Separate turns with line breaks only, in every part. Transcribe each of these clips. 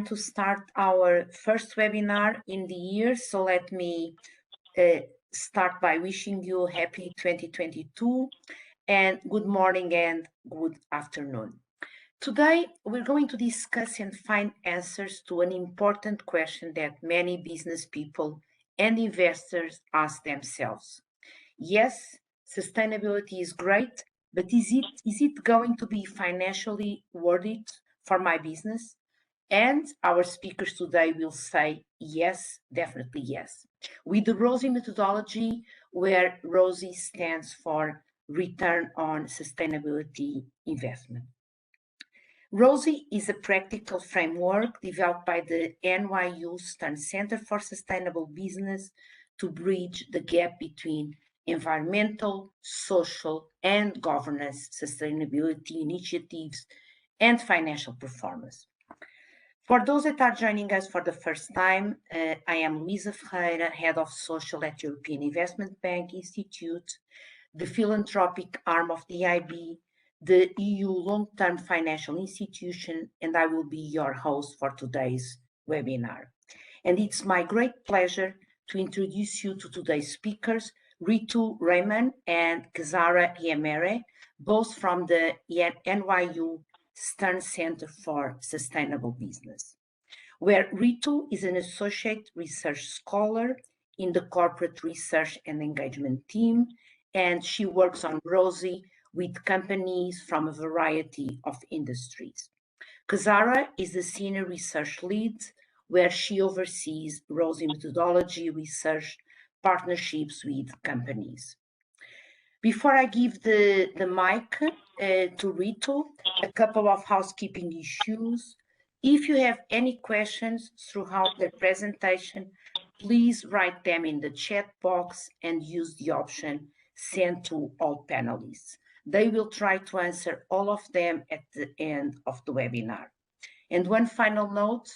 time to start our first webinar in the year. So let me start by wishing you happy 2022 and good morning and good afternoon. Today, we're going to discuss and find answers to an important question that many business people and investors ask themselves. Yes, sustainability is great, but is it going to be financially worth it for my business? And our speakers today will say yes, definitely yes. With the ROSI methodology, where ROSI stands for Return on Sustainability Investment. ROSI is a practical framework developed by the NYU Stern Center for Sustainable Business to bridge the gap between environmental, social, and governance sustainability initiatives and financial performance. For those that are joining us for the first time, I am Luísa Ferreira, Head of Social at European Investment Bank Institute, the philanthropic arm of the IB, the EU Long-Term Financial Institution, and I will be your host for today's webinar. And it's my great pleasure to introduce you to today's speakers, Rithu, Raman, and Chisara, Ehiemere, both from the NYU Stern Center for Sustainable Business, where Rithu is an associate research scholar in the corporate research and engagement team, and she works on ROSI with companies from a variety of industries. Chisara is the senior research lead, where she oversees ROSI methodology research partnerships with companies. Before I give the mic to Rithu, a couple of housekeeping issues. If you have any questions throughout the presentation, please write them in the chat box and use the option Send to all panelists. They will try to answer all of them at the end of the webinar. And one final note,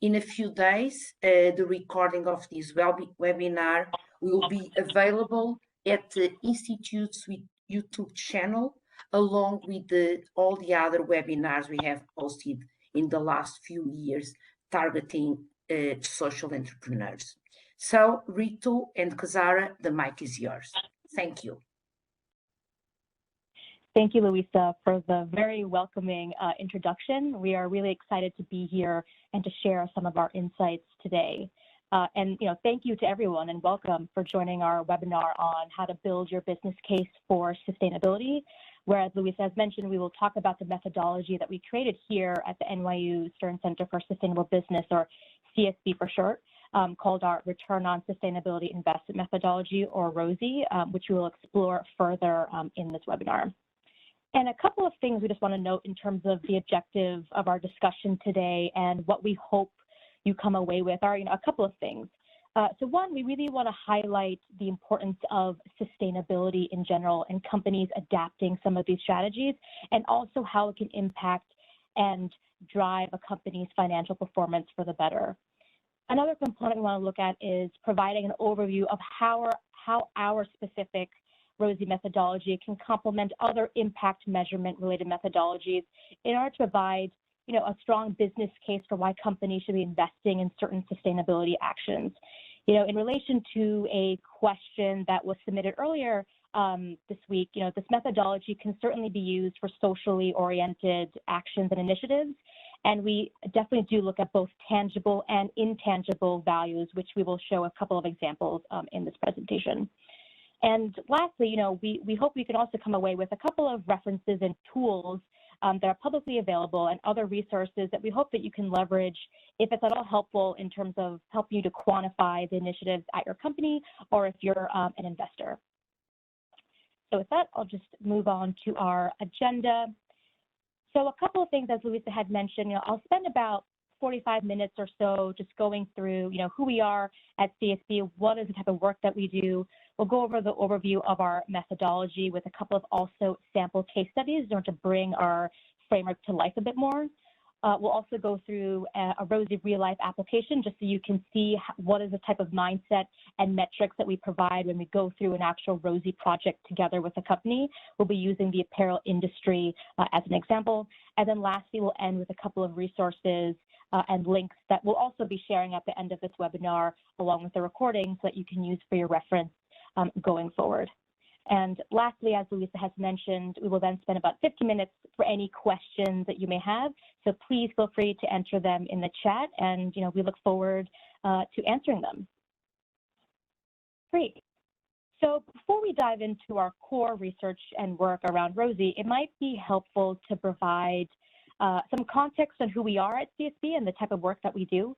in a few days, the recording of this webinar will be available at the Institute's YouTube channel, along with all the other webinars we have posted in the last few years targeting social entrepreneurs. So, Rithu and Chisara, the mic is yours. Thank you.
Thank you, Luísa, for the very welcoming introduction. We are really excited to be here and to share some of our insights today. And thank you to everyone and welcome for joining our webinar on how to build your business case for sustainability, where, as Luísa has mentioned, we will talk about the methodology that we created here at the NYU Stern Center for Sustainable Business, or CSB for short, called our Return on Sustainability Investment Methodology, or ROSI, which we will explore further in this webinar. And a couple of things we just want to note in terms of the objective of our discussion today and what we hope you come away with are a couple of things. So one, we really want to highlight the importance of sustainability in general and companies adapting some of these strategies, and also how it can impact and drive a company's financial performance for the better. Another component we want to look at is providing an overview of how our specific ROSI methodology can complement other impact measurement related methodologies in order to provide a strong business case for why companies should be investing in certain sustainability actions. In relation to a question that was submitted earlier this week, this methodology can certainly be used for socially oriented actions and initiatives. And we definitely do look at both tangible and intangible values, which we will show a couple of examples in this presentation. And lastly, we hope we can also come away with a couple of references and tools that are publicly available and other resources that we hope that you can leverage if it's at all helpful in terms of helping you to quantify the initiatives at your company or if you're an investor. So with that, I'll just move on to our agenda. So a couple of things, as Luísa had mentioned, I'll spend about 45 minutes or so just going through, who we are at CSB, what is the type of work that we do. We'll go over the overview of our methodology with a couple of also sample case studies in order to bring our framework to life a bit more. We'll also go through a ROSI real-life application just so you can see what is the type of mindset and metrics that we provide when we go through an actual ROSI project together with a company. We'll be using the apparel industry as an example. And then lastly, we'll end with a couple of resources and links that we'll also be sharing at the end of this webinar along with the recording so that you can use for your reference going forward. And lastly, as Louisa has mentioned, we will then spend about 50 minutes for any questions that you may have. So please feel free to enter them in the chat, and we look forward to answering them. Great. So before we dive into our core research and work around ROSI, it might be helpful to provide some context on who we are at CSB and the type of work that we do.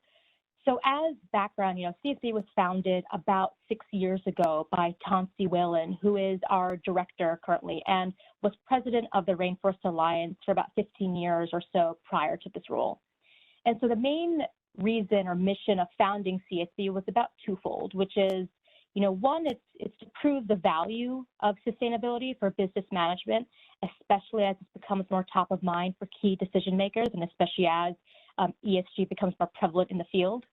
So as background, CSB was founded about 6 years ago by Tansy Whalen, who is our director currently, and was president of the Rainforest Alliance for about 15 years or so prior to this role. And so the main reason or mission of founding CSB was about twofold, which is, one, it's to prove the value of sustainability for business management, especially as it becomes more top of mind for key decision makers, and especially as ESG becomes more prevalent in the field.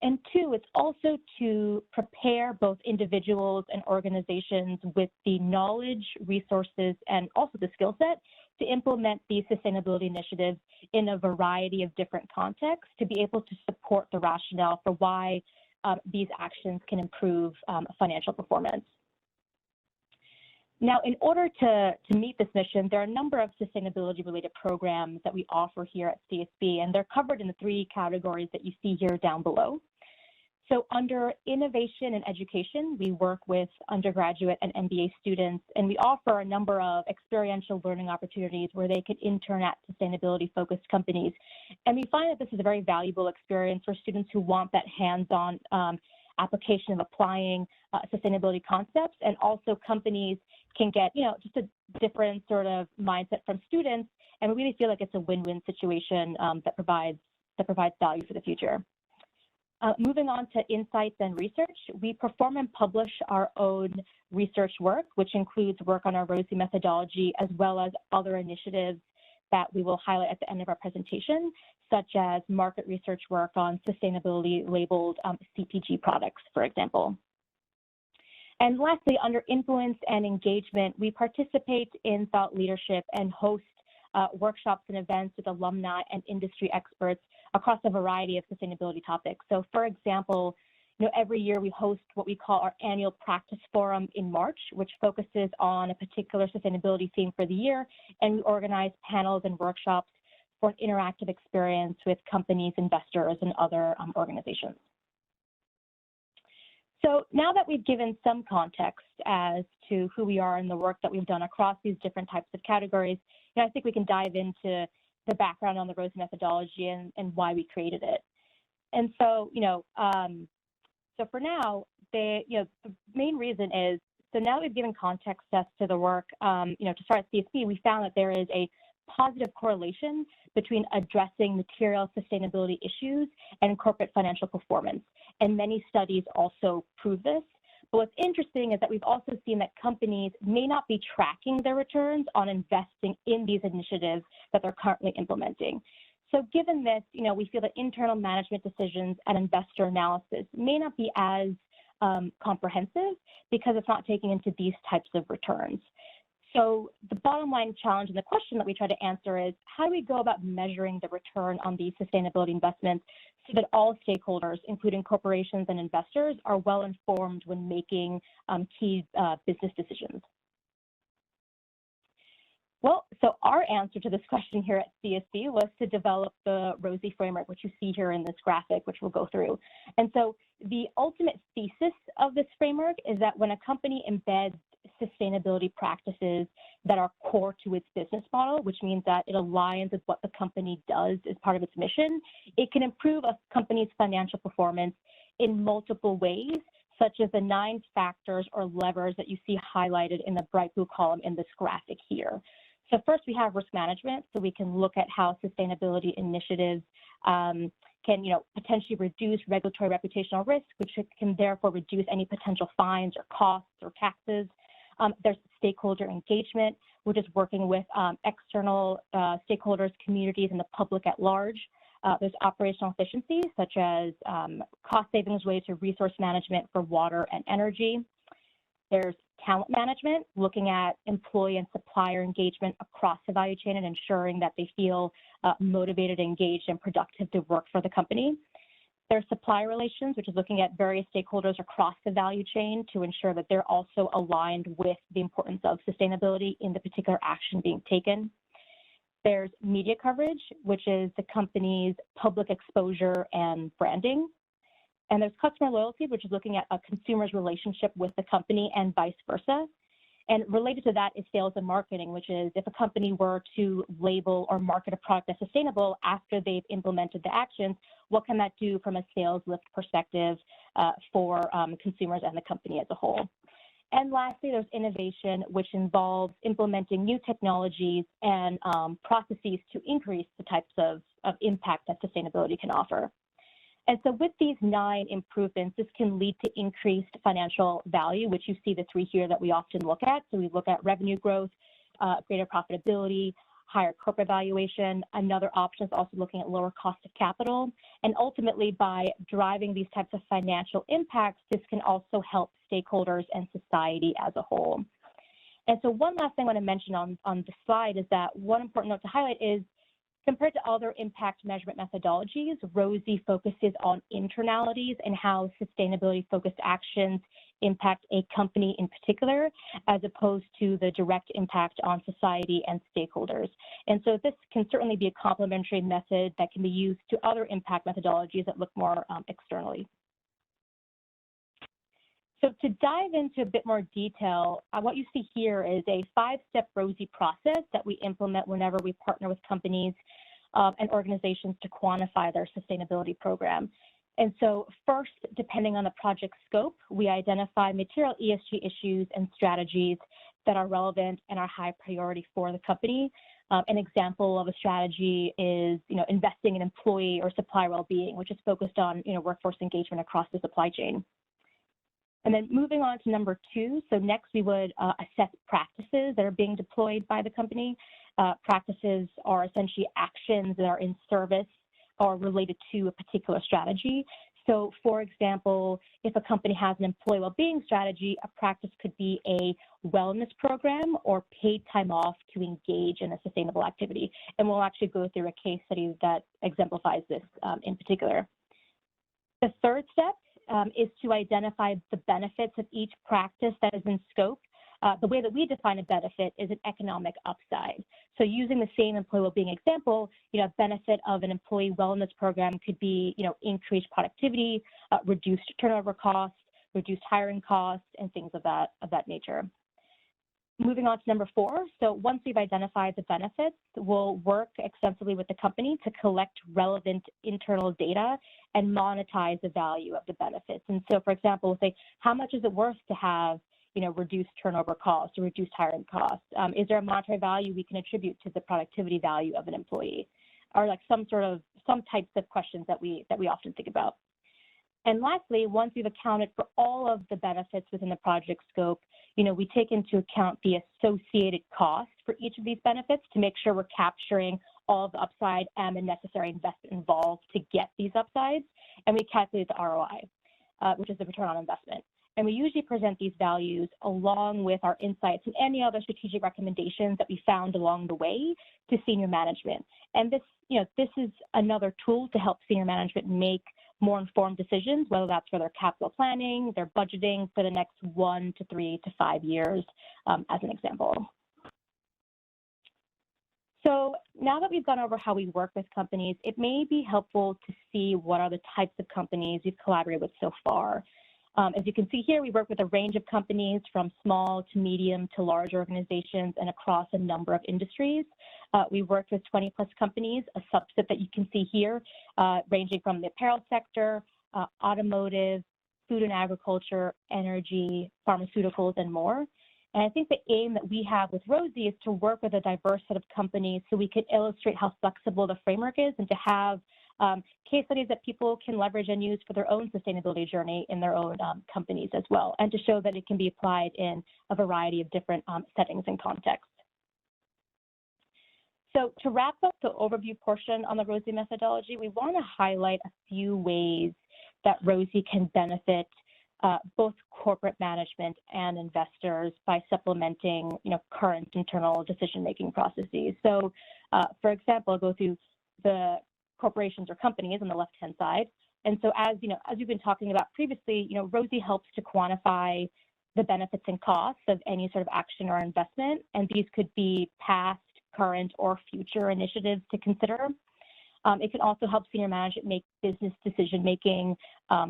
And two, it's also to prepare both individuals and organizations with the knowledge, resources, and also the skill set to implement these sustainability initiatives in a variety of different contexts to be able to support the rationale for why these actions can improve financial performance. Now, in order to meet this mission, there are a number of sustainability-related programs that we offer here at CSB, and they're covered in the 3 categories that you see here down below. So under innovation and education, we work with undergraduate and MBA students, and we offer a number of experiential learning opportunities where they can intern at sustainability-focused companies. And we find that this is a very valuable experience for students who want that hands-on application of applying sustainability concepts, and also companies can get, just a different sort of mindset from students, and we really feel like it's a win-win situation that provides value for the future. Moving on to insights and research, we perform and publish our own research work, which includes work on our ROSI methodology, as well as other initiatives that we will highlight at the end of our presentation, such as market research work on sustainability labeled CPG products, for example. And lastly, under influence and engagement, we participate in thought leadership and host workshops and events with alumni and industry experts across a variety of sustainability topics. So for example, every year we host what we call our annual practice forum in March, which focuses on a particular sustainability theme for the year, and we organize panels and workshops for an interactive experience with companies, investors, and other organizations. So now that we've given some context as to who we are and the work that we've done across these different types of categories, I think we can dive into the background on the ROSI methodology and why we created it. And so, so for now, the main reason is, so now that we've given context as to the work, to start at CSB, we found that there is a positive correlation between addressing material sustainability issues and corporate financial performance. And many studies also prove this. But what's interesting is that we've also seen that companies may not be tracking their returns on investing in these initiatives that they're currently implementing. So given this, we feel that internal management decisions and investor analysis may not be as comprehensive because it's not taking into these types of returns. So the bottom line challenge and the question that we try to answer is, how do we go about measuring the return on these sustainability investments so that all stakeholders, including corporations and investors, are well informed when making key business decisions? Well, so our answer to this question here at CSB was to develop the ROSI Framework, which you see here in this graphic, which we'll go through. And so the ultimate thesis of this framework is that when a company embeds sustainability practices that are core to its business model, which means that it aligns with what the company does as part of its mission, it can improve a company's financial performance in multiple ways, such as the 9 factors or levers that you see highlighted in the bright blue column in this graphic here. So first we have risk management, so we can look at how sustainability initiatives can potentially reduce regulatory reputational risk, which can therefore reduce any potential fines or costs or taxes. There's stakeholder engagement, which is working with external stakeholders, communities, and the public at large. There's operational efficiencies, such as cost savings related to resource management for water and energy. There's talent management, looking at employee and supplier engagement across the value chain and ensuring that they feel motivated, engaged, and productive to work for the company. There's supplier relations, which is looking at various stakeholders across the value chain to ensure that they're also aligned with the importance of sustainability in the particular action being taken. There's media coverage, which is the company's public exposure and branding. And there's customer loyalty, which is looking at a consumer's relationship with the company and vice versa. And related to that is sales and marketing, which is if a company were to label or market a product as sustainable after they've implemented the actions, what can that do from a sales lift perspective for consumers and the company as a whole? And lastly, there's innovation, which involves implementing new technologies and processes to increase the types of impact that sustainability can offer. And so with these 9 improvements, this can lead to increased financial value, which you see the 3 here that we often look at. So we look at revenue growth, greater profitability, higher corporate valuation. Another option is also looking at lower cost of capital. And ultimately, by driving these types of financial impacts, this can also help stakeholders and society as a whole. And so one last thing I want to mention on the slide is that one important note to highlight is compared to other impact measurement methodologies, ROSI focuses on internalities and how sustainability-focused actions impact a company in particular, as opposed to the direct impact on society and stakeholders. And so this can certainly be a complementary method that can be used to other impact methodologies that look more externally. So to dive into a bit more detail, what you see here is a 5-step ROSI process that we implement whenever we partner with companies and organizations to quantify their sustainability program. And so first, depending on the project scope, we identify material ESG issues and strategies that are relevant and are high priority for the company. An example of a strategy is, investing in employee or supplier well-being, which is focused on, workforce engagement across the supply chain. And then moving on to number 2, so next we would assess practices that are being deployed by the company. Practices are essentially actions that are in service or related to a particular strategy. So for example, if a company has an employee well-being strategy, a practice could be a wellness program or paid time off to engage in a sustainable activity. And we'll actually go through a case study that exemplifies this in particular. The third step is to identify the benefits of each practice that is in scope. The way that we define a benefit is an economic upside. So using the same employee well-being example, a benefit of an employee wellness program could be, increased productivity, reduced turnover costs, reduced hiring costs, and things of that nature. Moving on to number 4. So once we've identified the benefits, we'll work extensively with the company to collect relevant internal data and monetize the value of the benefits. And so, for example, we'll say, how much is it worth to have, reduced turnover costs or reduced hiring costs? Is there a monetary value we can attribute to the productivity value of an employee? Or like some types of questions that we often think about. And lastly, once we've accounted for all of the benefits within the project scope, we take into account the associated costs for each of these benefits to make sure we're capturing all of the upside and the necessary investment involved to get these upsides. And we calculate the ROI, which is the return on investment. And we usually present these values along with our insights and any other strategic recommendations that we found along the way to senior management. And this, this is another tool to help senior management make more informed decisions, whether that's for their capital planning, their budgeting for the next 1 to 3 to 5 years, as an example. So now that we've gone over how we work with companies, it may be helpful to see what are the types of companies we've collaborated with so far. As you can see here, we work with a range of companies from small to medium to large organizations and across a number of industries. We worked with 20+ companies, a subset that you can see here, ranging from the apparel sector, automotive, food and agriculture, energy, pharmaceuticals, and more. And I think the aim that we have with ROSI is to work with a diverse set of companies so we can illustrate how flexible the framework is and to have case studies that people can leverage and use for their own sustainability journey in their own companies as well, and to show that it can be applied in a variety of different settings and contexts. So to wrap up the overview portion on the ROSI methodology, we want to highlight a few ways that ROSI can benefit both corporate management and investors by supplementing, current internal decision-making processes. So, for example, I'll go through the corporations or companies on the left-hand side. And so, as you've been talking about previously, ROSI helps to quantify the benefits and costs of any sort of action or investment, and these could be past, current, or future initiatives to consider. It can also help senior management make business decision-making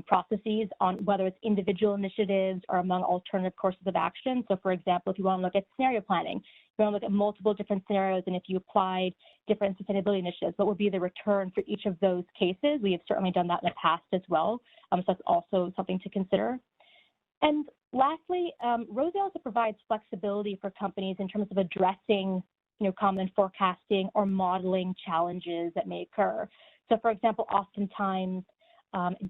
processes on whether it's individual initiatives or among alternative courses of action. So, for example, if you want to look at scenario planning, you want to look at multiple different scenarios, and if you applied different sustainability initiatives, what would be the return for each of those cases? We have certainly done that in the past as well, so that's also something to consider. And lastly, ROSI also provides flexibility for companies in terms of addressing common forecasting or modeling challenges that may occur. So, for example, oftentimes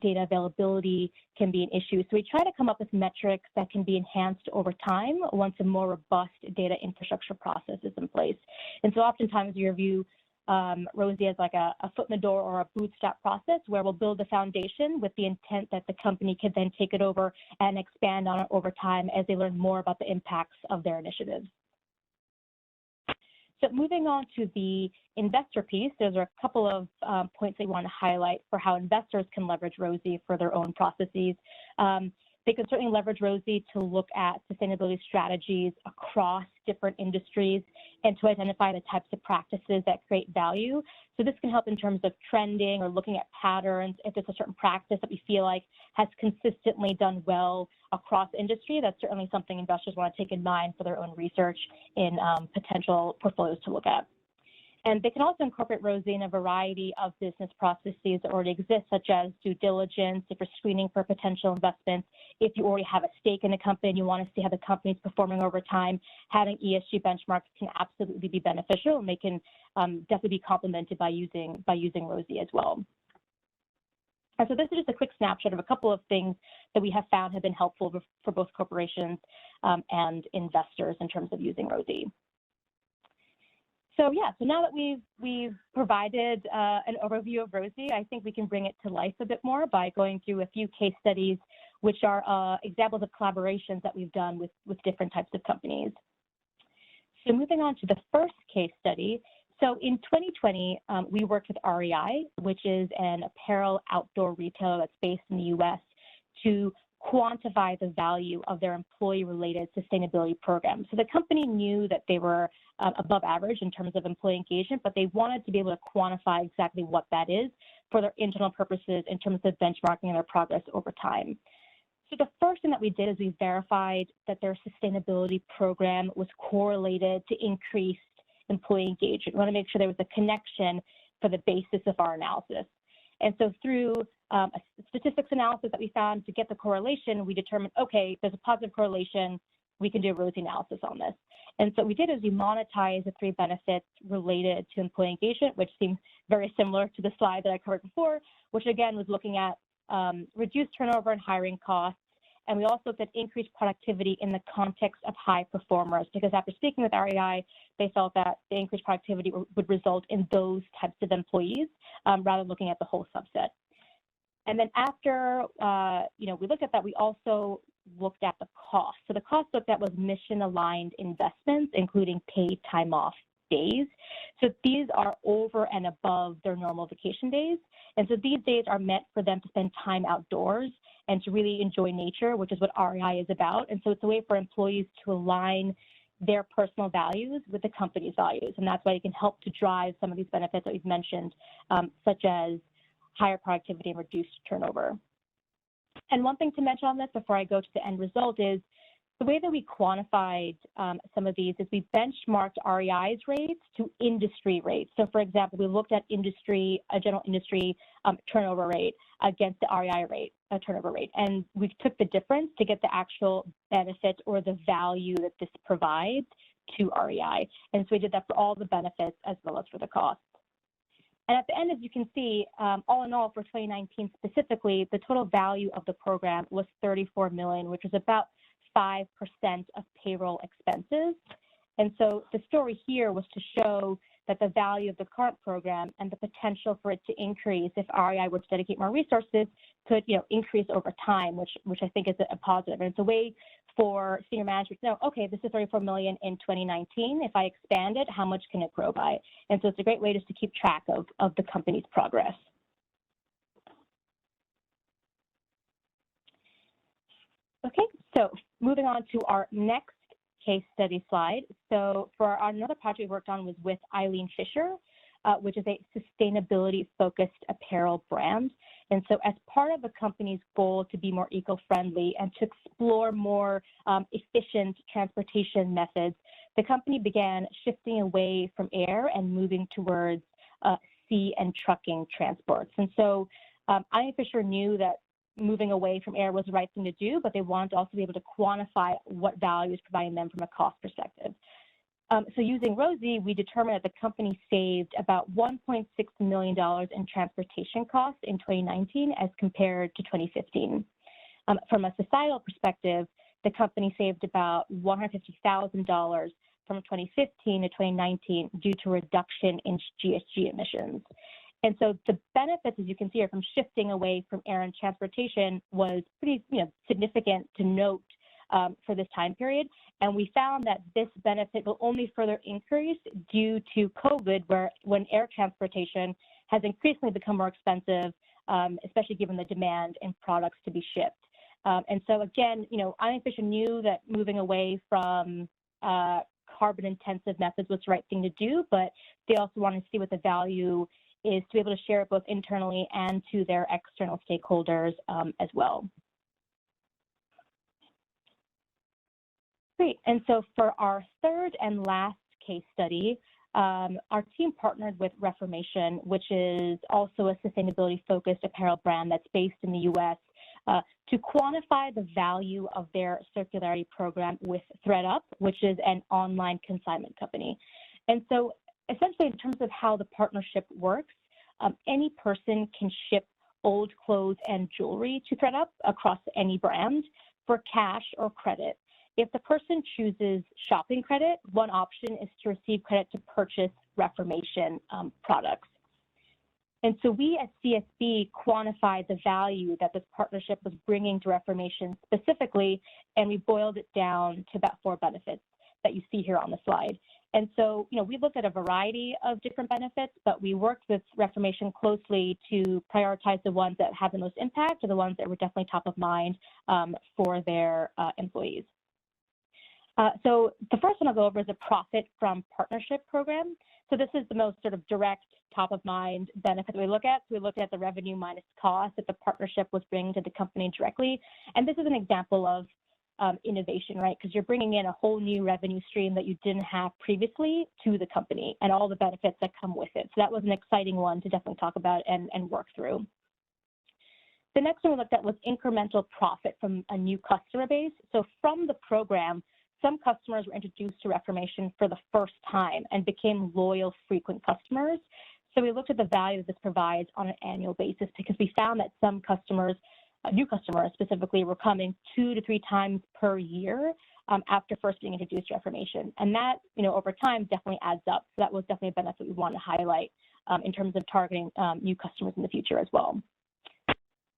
data availability can be an issue. So we try to come up with metrics that can be enhanced over time once a more robust data infrastructure process is in place. And so oftentimes you review ROSI as like a foot in the door or a bootstrap process where we'll build a foundation with the intent that the company could then take it over and expand on it over time as they learn more about the impacts of their initiatives. So moving on to the investor piece, those are a couple of points I want to highlight for how investors can leverage ROSI for their own processes. They can certainly leverage ROSI to look at sustainability strategies across different industries and to identify the types of practices that create value. So this can help in terms of trending or looking at patterns. If there's a certain practice that we feel like has consistently done well across industry, that's certainly something investors want to take in mind for their own research in potential portfolios to look at. And they can also incorporate ROSI in a variety of business processes that already exist, such as due diligence, if you're screening for potential investments, if you already have a stake in a company and you want to see how the company is performing over time, having ESG benchmarks can absolutely be beneficial, and they can definitely be complemented by using ROSI as well. And so this is just a quick snapshot of a couple of things that we have found have been helpful for both corporations and investors in terms of using ROSI. So yeah, so now that we've provided an overview of ROSI, I think we can bring it to life a bit more by going through a few case studies, which are examples of collaborations that we've done with different types of companies. So moving on to the first case study. So in 2020, we worked with REI, which is an apparel outdoor retailer that's based in the US, to quantify the value of their employee-related sustainability program. So the company knew that they were above average in terms of employee engagement, but they wanted to be able to quantify exactly what that is for their internal purposes in terms of benchmarking their progress over time. So the first thing that we did is we verified that their sustainability program was correlated to increased employee engagement. We want to make sure there was a connection for the basis of our analysis. And so through a statistics analysis that we found to get the correlation, we determined, okay, there's a positive correlation, we can do a ROSI analysis on this. And so what we did is we monetized the 3 benefits related to employee engagement, which seems very similar to the slide that I covered before, which again was looking at reduced turnover and hiring costs. And we also looked at increased productivity in the context of high performers, because after speaking with REI, they felt that the increased productivity would result in those types of employees rather than looking at the whole subset. And then after we looked at that, we also looked at the cost. So the cost looked at was mission-aligned investments, including paid time off days. So these are over and above their normal vacation days. And so these days are meant for them to spend time outdoors and to really enjoy nature, which is what REI is about. And so it's a way for employees to align their personal values with the company's values. And that's why it can help to drive some of these benefits that we've mentioned, such as higher productivity and reduced turnover. And one thing to mention on this before I go to the end result is the way that we quantified some of these is we benchmarked REI's rates to industry rates. So for example, we looked at a general industry turnover rate against the REI rate, turnover rate. And we took the difference to get the actual benefit or the value that this provides to REI. And so we did that for all the benefits as well as for the cost. And at the end, as you can see, all in all for 2019 specifically, the total value of the program was $34 million, which was about 5% of payroll expenses. And so the story here was to show that the value of the current program and the potential for it to increase if REI were to dedicate more resources could, increase over time, which I think is a positive. And it's a way for senior management to know, okay, this is $34 million in 2019. If I expand it, how much can it grow by? And so it's a great way just to keep track of the company's progress. Okay, so moving on to our next case study slide. So for another project we worked on was with Eileen Fisher, which is a sustainability-focused apparel brand. And so as part of the company's goal to be more eco-friendly and to explore more efficient transportation methods, the company began shifting away from air and moving towards sea and trucking transports. And so Eileen Fisher knew that moving away from air was the right thing to do, but they wanted to also be able to quantify what value is providing them from a cost perspective. So using ROSI, we determined that the company saved about $1.6 million in transportation costs in 2019 as compared to 2015. From a societal perspective, the company saved about $150,000 from 2015 to 2019 due to reduction in GHG emissions. And so the benefits, as you can see, are from shifting away from air and transportation was pretty significant to note for this time period. And we found that this benefit will only further increase due to COVID, when air transportation has increasingly become more expensive, especially given the demand in products to be shipped. And so again, Eileen Fisher knew that moving away from carbon-intensive methods was the right thing to do, but they also wanted to see what the value is to be able to share it both internally and to their external stakeholders as well. Great, and so for our third and last case study, our team partnered with Reformation, which is also a sustainability-focused apparel brand that's based in the US, to quantify the value of their circularity program with ThreadUp, which is an online consignment company. And so essentially, in terms of how the partnership works, any person can ship old clothes and jewelry to ThreadUp across any brand for cash or credit. If the person chooses shopping credit, one option is to receive credit to purchase Reformation products. And so we at CSB quantified the value that this partnership was bringing to Reformation specifically, and we boiled it down to about 4 benefits that you see here on the slide. And so, we looked at a variety of different benefits, but we worked with Reformation closely to prioritize the ones that had the most impact or the ones that were definitely top of mind for their employees. So the first one I'll go over is a profit from partnership program. So this is the most sort of direct, top of mind benefit that we look at. So we looked at the revenue minus cost that the partnership was bringing to the company directly. And this is an example of innovation, right? Because you're bringing in a whole new revenue stream that you didn't have previously to the company and all the benefits that come with it. So that was an exciting one to definitely talk about and work through. The next one we looked at was incremental profit from a new customer base. So from the program, some customers were introduced to Reformation for the first time and became loyal, frequent customers. So we looked at the value that this provides on an annual basis because we found that some customers, new customers specifically, were coming 2 to 3 times per year after first being introduced to Reformation. And that, over time definitely adds up. So that was definitely a benefit we want to highlight in terms of targeting new customers in the future as well.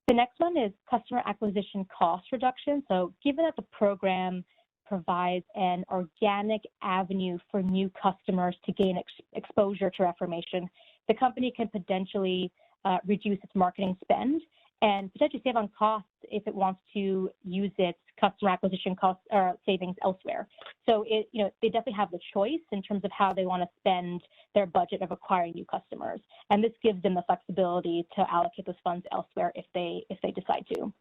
The next one is customer acquisition cost reduction. So given that the program provides an organic avenue for new customers to gain exposure to Reformation, the company can potentially reduce its marketing spend and potentially save on costs if it wants to use its customer acquisition costs or savings elsewhere. So they definitely have the choice in terms of how they want to spend their budget of acquiring new customers, and this gives them the flexibility to allocate those funds elsewhere if they decide to.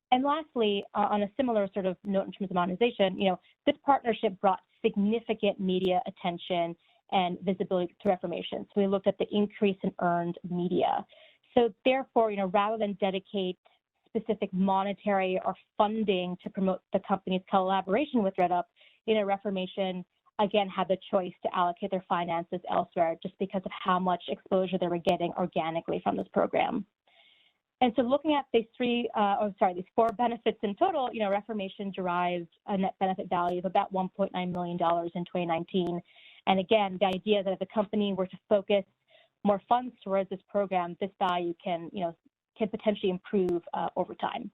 And lastly, on a similar sort of note in terms of monetization, this partnership brought significant media attention and visibility to Reformation. So we looked at the increase in earned media. So therefore, rather than dedicate specific monetary or funding to promote the company's collaboration with ThreadUp, Reformation again, had the choice to allocate their finances elsewhere just because of how much exposure they were getting organically from this program. And so looking at these four benefits in total, Reformation derived a net benefit value of about $1.9 million in 2019. And again, the idea that if the company were to focus more funds towards this program, this value can potentially improve over time.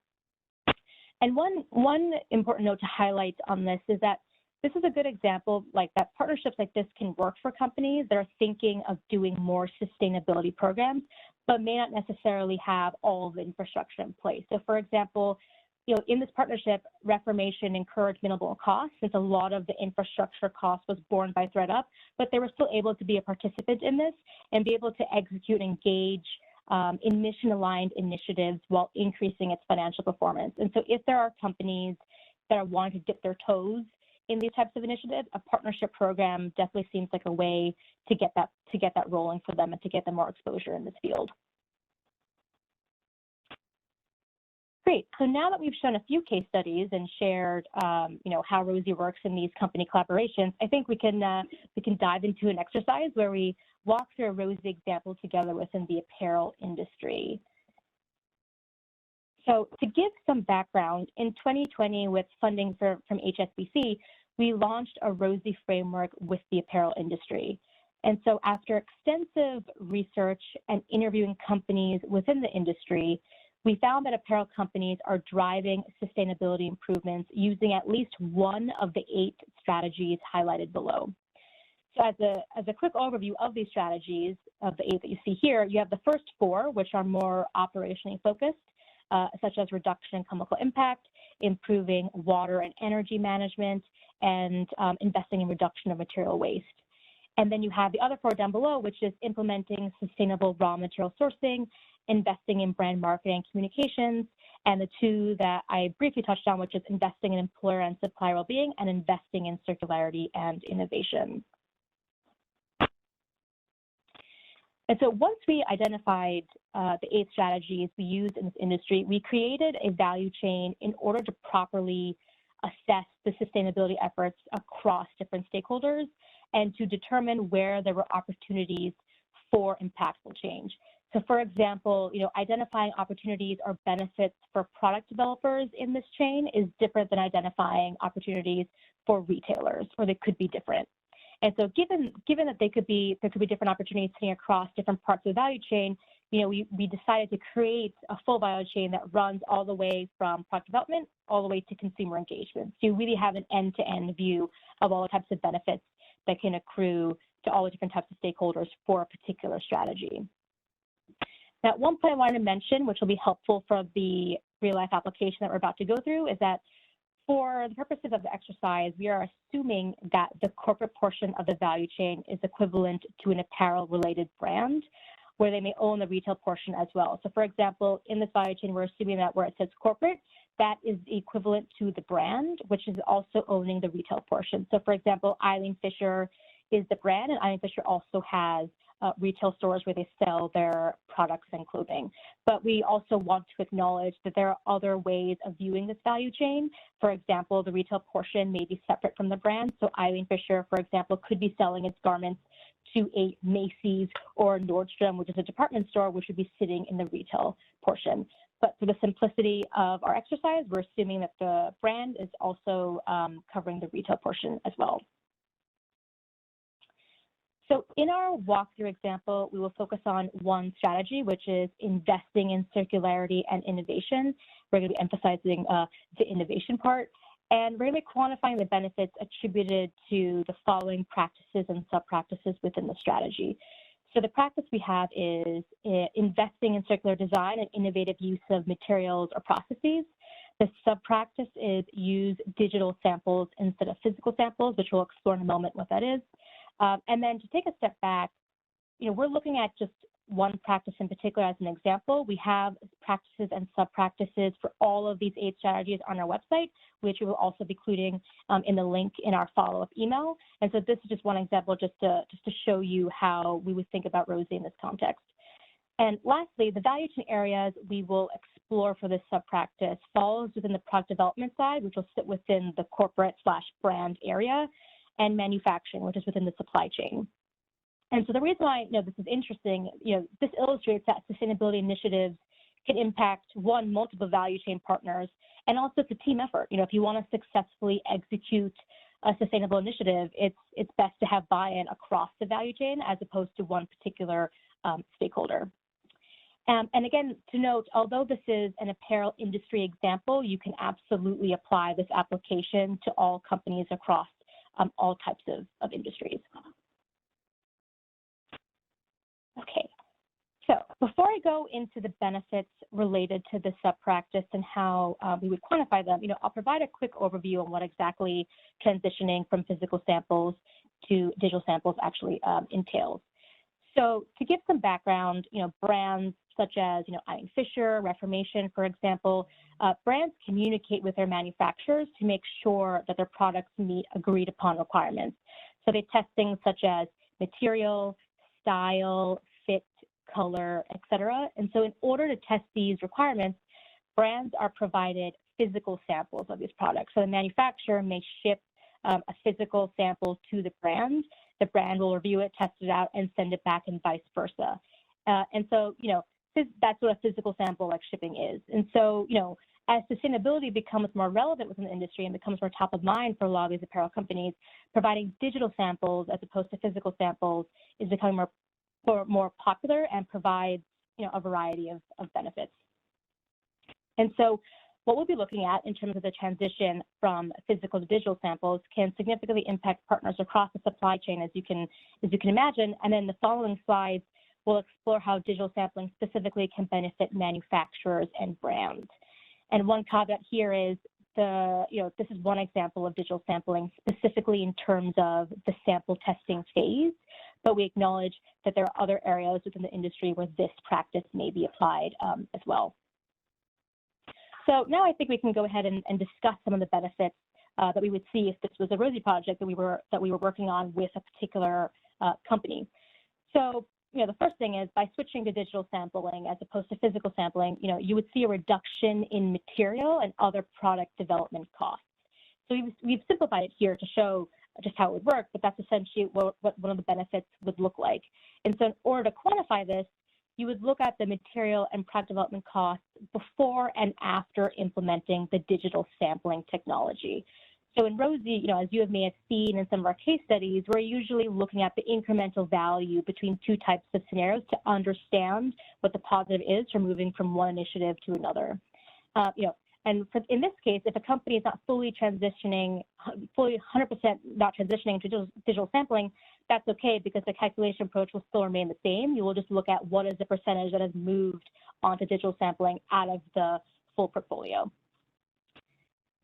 And one important note to highlight on this is that this is a good example that partnerships like this can work for companies that are thinking of doing more sustainability programs, but may not necessarily have all of the infrastructure in place. So for example, in this partnership, Reformation incurred minimal costs since a lot of the infrastructure cost was borne by ThreadUp, but they were still able to be a participant in this and be able to execute and engage in mission-aligned initiatives while increasing its financial performance. And so if there are companies that are wanting to dip their toes in these types of initiatives, a partnership program definitely seems like a way to get that rolling for them and to get them more exposure in this field. Great. So now that we've shown a few case studies and shared, how ROSI works in these company collaborations, I think we can dive into an exercise where we walk through a ROSI example together within the apparel industry. So to give some background, in 2020, with funding from HSBC, we launched a ROSI framework with the apparel industry. And so after extensive research and interviewing companies within the industry, we found that apparel companies are driving sustainability improvements using at least one of the 8 strategies highlighted below. So as a quick overview of these strategies, of the 8 that you see here, you have the first 4, which are more operationally focused, such as reduction in chemical impact, improving water and energy management, and investing in reduction of material waste. And then you have the other 4 down below, which is implementing sustainable raw material sourcing, investing in brand marketing and communications, and the 2 that I briefly touched on, which is investing in employer and supplier well-being and investing in circularity and innovation. And so once we identified the 8 strategies we used in this industry, we created a value chain in order to properly assess the sustainability efforts across different stakeholders and to determine where there were opportunities for impactful change. So for example, identifying opportunities or benefits for product developers in this chain is different than identifying opportunities for retailers, or they could be different. And so given that there could be different opportunities sitting across different parts of the value chain, we decided to create a full value chain that runs all the way from product development all the way to consumer engagement. So you really have an end-to-end view of all the types of benefits that can accrue to all the different types of stakeholders for a particular strategy. Now, one point I wanted to mention, which will be helpful for the real-life application that we're about to go through, is that for the purposes of the exercise, we are assuming that the corporate portion of the value chain is equivalent to an apparel-related brand, where they may own the retail portion as well. So for example, in this value chain, we're assuming that where it says corporate, that is equivalent to the brand, which is also owning the retail portion. So for example, Eileen Fisher is the brand, and Eileen Fisher also has retail stores where they sell their products and clothing. But we also want to acknowledge that there are other ways of viewing this value chain. For example, the retail portion may be separate from the brand. So Eileen Fisher, for example, could be selling its garments to a Macy's or Nordstrom, which is a department store, which would be sitting in the retail portion. But for the simplicity of our exercise, we're assuming that the brand is also covering the retail portion as well. So in our walkthrough example, we will focus on one strategy, which is investing in circularity and innovation. We're going to be emphasizing the innovation part, and we're going to be quantifying the benefits attributed to the following practices and sub-practices within the strategy. So the practice we have is investing in circular design and innovative use of materials or processes. The sub-practice is use digital samples instead of physical samples, which we'll explore in a moment what that is. And then to take a step back, we're looking at just one practice in particular as an example. We have practices and sub-practices for all of these 8 strategies on our website, which we will also be including in the link in our follow-up email. And so this is just one example just to show you how we would think about ROSI in this context. And lastly, the value chain areas we will explore for this sub-practice falls within the product development side, which will sit within the corporate/brand area. and manufacturing, which is within the supply chain. And so the reason why this is interesting, this illustrates that sustainability initiatives can impact, one, multiple value chain partners, and also it's a team effort. If you want to successfully execute a sustainable initiative, it's best to have buy-in across the value chain as opposed to one particular stakeholder. And again, to note, although this is an apparel industry example, you can absolutely apply this application to all companies across all types of industries. Okay, so before I go into the benefits related to this practice and how we would quantify them, I'll provide a quick overview on what exactly transitioning from physical samples to digital samples actually entails. So to give some background, brands such as, Eileen Fisher, Reformation, for example, brands communicate with their manufacturers to make sure that their products meet agreed upon requirements. So they test things such as material, style, fit, color, etc. And so in order to test these requirements, brands are provided physical samples of these products. So the manufacturer may ship a physical sample to the brand. The brand will review it, test it out, and send it back, and vice versa. And so, that's what a physical sample like shipping is. And so, as sustainability becomes more relevant within the industry and becomes more top of mind for a lot of these apparel companies, providing digital samples as opposed to physical samples is becoming more popular and provides, a variety of benefits. And so what we'll be looking at in terms of the transition from physical to digital samples can significantly impact partners across the supply chain, as you can imagine. And then the following slides will explore how digital sampling specifically can benefit manufacturers and brands. And one caveat here is this is one example of digital sampling specifically in terms of the sample testing phase, but we acknowledge that there are other areas within the industry where this practice may be applied as well. So now I think we can go ahead and discuss some of the benefits that we would see if this was a ROSI project that we were working on with a particular company. So the first thing is by switching to digital sampling as opposed to physical sampling, you would see a reduction in material and other product development costs. So we've simplified it here to show just how it would work, but that's essentially what one of the benefits would look like. And so in order to quantify this, you would look at the material and product development costs before and after implementing the digital sampling technology. So in ROSI, as you may have seen in some of our case studies, we're usually looking at the incremental value between two types of scenarios to understand what the positive is for moving from one initiative to another. And in this case, if a company is not fully 100% not transitioning to digital sampling, that's okay because the calculation approach will still remain the same. You will just look at what is the percentage that has moved onto digital sampling out of the full portfolio.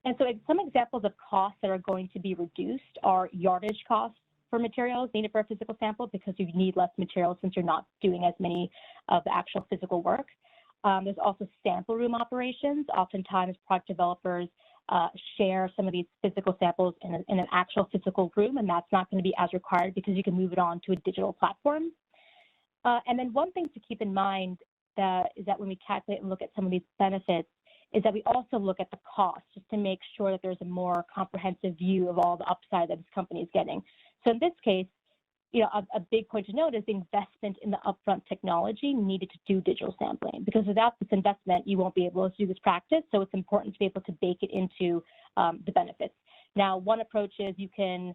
And so some examples of costs that are going to be reduced are yardage costs for materials needed for a physical sample because you need less materials since you're not doing as many of the actual physical work. There's also sample room operations. Oftentimes, product developers share some of these physical samples in an actual physical room, and that's not going to be as required because you can move it on to a digital platform. And then one thing to keep in mind is that when we calculate and look at some of these benefits, is that we also look at the cost just to make sure that there's a more comprehensive view of all the upside that this company is getting. So in this case, a big point to note is the investment in the upfront technology needed to do digital sampling, because without this investment, you won't be able to do this practice. So it's important to be able to bake it into the benefits. Now, one approach is you can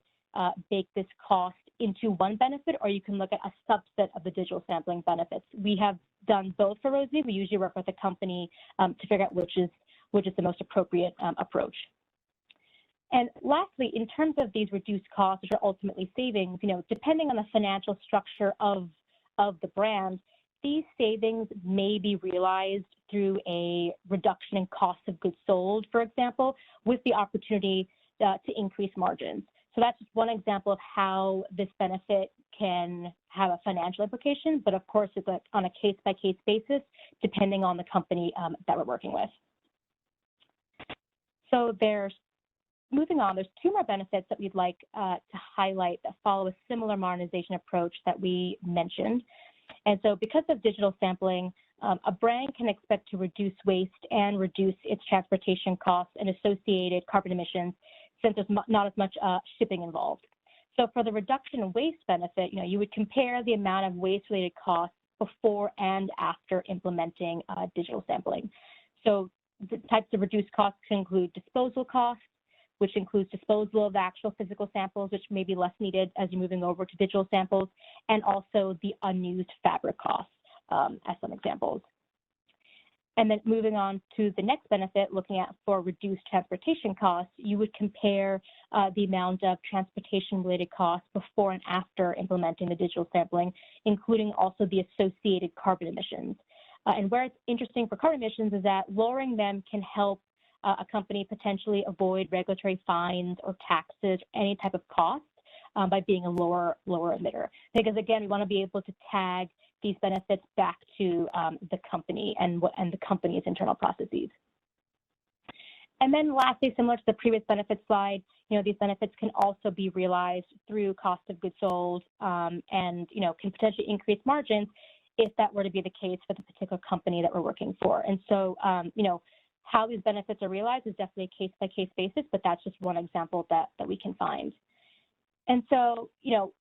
bake this cost into one benefit, or you can look at a subset of the digital sampling benefits. We have done both for ROSI. We usually work with a company to figure out which is the most appropriate approach. And lastly, in terms of these reduced costs, which are ultimately savings, depending on the financial structure of the brand, these savings may be realized through a reduction in cost of goods sold, for example, with the opportunity to increase margins. So that's just one example of how this benefit can have a financial implication, but of course, it's on a case-by-case basis, depending on the company that we're working with. So moving on, there's two more benefits that we'd like to highlight that follow a similar modernization approach that we mentioned. And so because of digital sampling, a brand can expect to reduce waste and reduce its transportation costs and associated carbon emissions since there's not as much shipping involved. So for the reduction in waste benefit, you would compare the amount of waste-related costs before and after implementing digital sampling. So the types of reduced costs can include disposal costs, which includes disposal of actual physical samples, which may be less needed as you're moving over to digital samples, and also the unused fabric costs as some examples. And then moving on to the next benefit, looking at for reduced transportation costs, you would compare the amount of transportation-related costs before and after implementing the digital sampling, including also the associated carbon emissions. And where it's interesting for carbon emissions is that lowering them can help a company potentially avoid regulatory fines or taxes, any type of cost by being a lower emitter. Because again, we want to be able to tag these benefits back to the company and the company's internal processes. And then lastly, similar to the previous benefits slide, these benefits can also be realized through cost of goods sold and, can potentially increase margins if that were to be the case for the particular company that we're working for. And so, how these benefits are realized is definitely a case-by-case basis, but that's just one example that we can find. And so,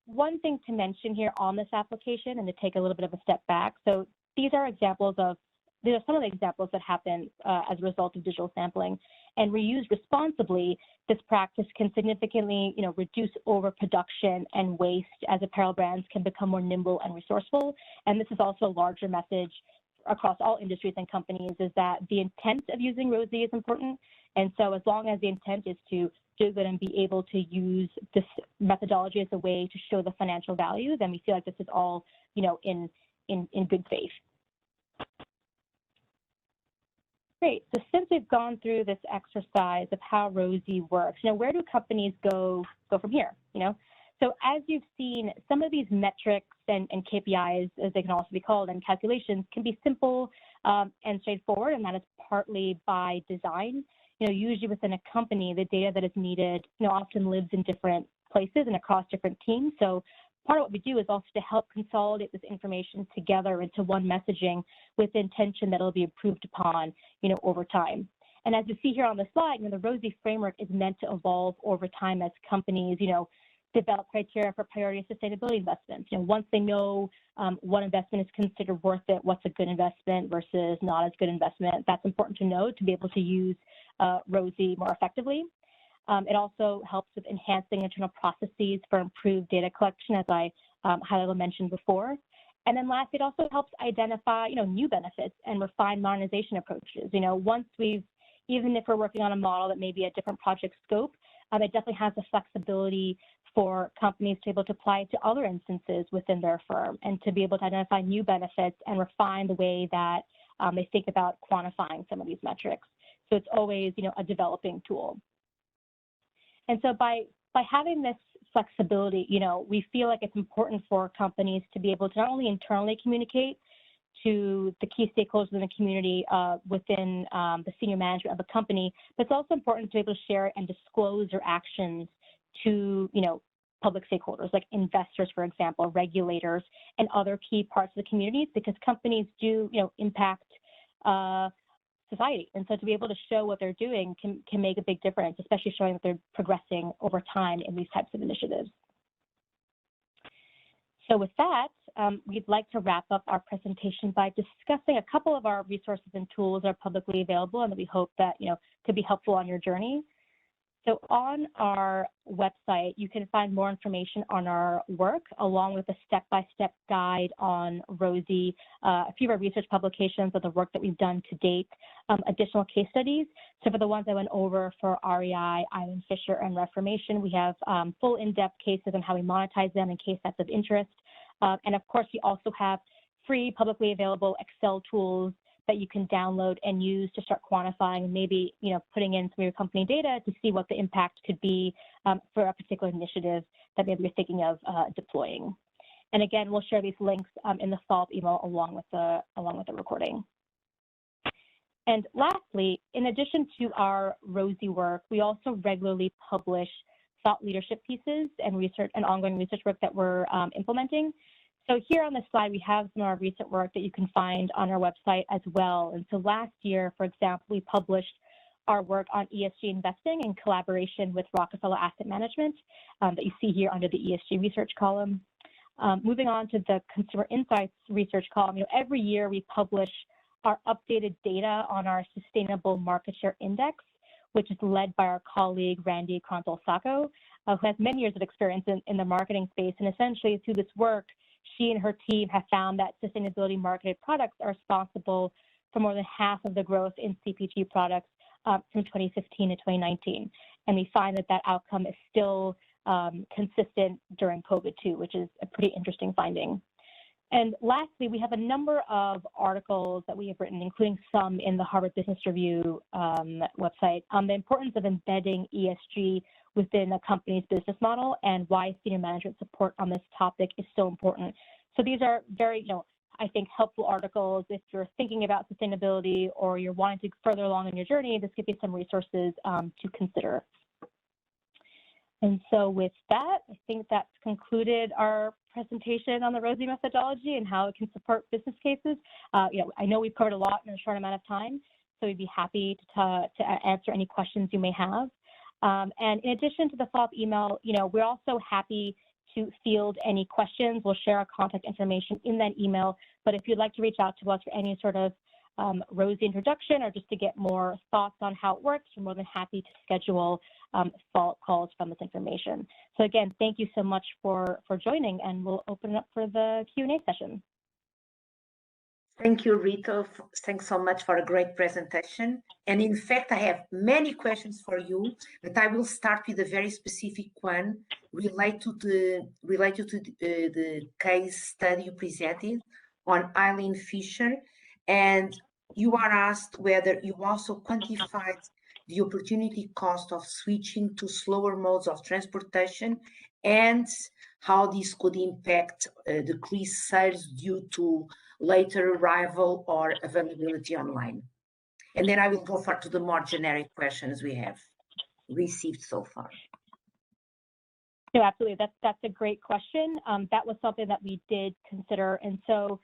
one thing to mention here on this application and to take a little bit of a step back. So these are some of the examples that happen as a result of digital sampling. And reused responsibly, this practice can significantly, reduce overproduction and waste as apparel brands can become more nimble and resourceful. And this is also a larger message across all industries and companies, is that the intent of using ROSI is important. And so as long as the intent is to do good and be able to use this methodology as a way to show the financial value, then we feel like this is all, in good faith. Great. So since we've gone through this exercise of how ROSI works, where do companies go from here? So as you've seen, some of these metrics and KPIs, as they can also be called, and calculations can be simple and straightforward, and that is partly by design. Usually within a company, the data that is needed, often lives in different places and across different teams. So part of what we do is also to help consolidate this information together into one messaging with the intention that it'll be improved upon, over time. And as you see here on the slide, the ROSI framework is meant to evolve over time as companies, develop criteria for priority sustainability investments. Once they know what investment is considered worth it, what's a good investment versus not as good investment, that's important to know to be able to use ROSI more effectively. It also helps with enhancing internal processes for improved data collection, as I highlighted mentioned before. And then lastly, it also helps identify, new benefits and refine monetization approaches. Even if we're working on a model that may be a different project scope, it definitely has the flexibility for companies to be able to apply it to other instances within their firm and to be able to identify new benefits and refine the way that they think about quantifying some of these metrics. So it's always, a developing tool. And so by having this flexibility, we feel like it's important for companies to be able to not only internally communicate to the key stakeholders in the community within the senior management of the company, but it's also important to be able to share and disclose their actions to, public stakeholders like investors, for example, regulators, and other key parts of the communities, because companies do, impact society. And so to be able to show what they're doing can make a big difference, especially showing that they're progressing over time in these types of initiatives. So with that, we'd like to wrap up our presentation by discussing a couple of our resources and tools that are publicly available and that we hope that, could be helpful on your journey. So on our website, you can find more information on our work, along with a step-by-step guide on ROSI, a few of our research publications of the work that we've done to date, additional case studies. So for the ones I went over for REI, Eileen Fisher, and Reformation, we have full in-depth cases on how we monetize them in case that's of interest. And of course, we also have free publicly available Excel tools that you can download and use to start quantifying, maybe putting in some of your company data to see what the impact could be for a particular initiative that maybe you're thinking of deploying. And again, we'll share these links in the follow-up email along with the recording. And lastly, in addition to our ROSI work, we also regularly publish thought leadership pieces and research and ongoing research work that we're implementing. So here on this slide, we have some of our recent work that you can find on our website as well. And so last year, for example, we published our work on ESG investing in collaboration with Rockefeller Asset Management that you see here under the ESG research column. Moving on to the consumer insights research column, every year we publish our updated data on our sustainable market share index, which is led by our colleague Randy Crontel-Sacco, who has many years of experience in the marketing space. And essentially through this work, she and her team have found that sustainability marketed products are responsible for more than half of the growth in CPG products from 2015 to 2019. And we find that outcome is still consistent during COVID too, which is a pretty interesting finding. And lastly, we have a number of articles that we have written, including some in the Harvard Business Review website, on the importance of embedding ESG within a company's business model and why senior management support on this topic is so important. So these are very, I think, helpful articles if you're thinking about sustainability or you're wanting to further along in your journey. This could be some resources to consider. And so with that, I think that's concluded our presentation on the ROSI methodology and how it can support business cases. I know we've covered a lot in a short amount of time, so we'd be happy to answer any questions you may have. And in addition to the follow-up email, we're also happy to field any questions. We'll share our contact information in that email, but if you'd like to reach out to us for any sort of ROSI introduction or just to get more thoughts on how it works, we're more than happy to schedule follow-up calls from this information. So again, thank you so much for joining, and we'll open it up for the Q&A session.
Thank you, Rithu. Thanks so much for a great presentation. And in fact, I have many questions for you, but I will start with a very specific one related to the case study you presented on Eileen Fisher. And you are asked whether you also quantified the opportunity cost of switching to slower modes of transportation and how this could impact decreased sales due to later arrival or availability online. And then I will go to the more generic questions we have received so far.
No, absolutely. That's a great question. That was something that we did consider. And so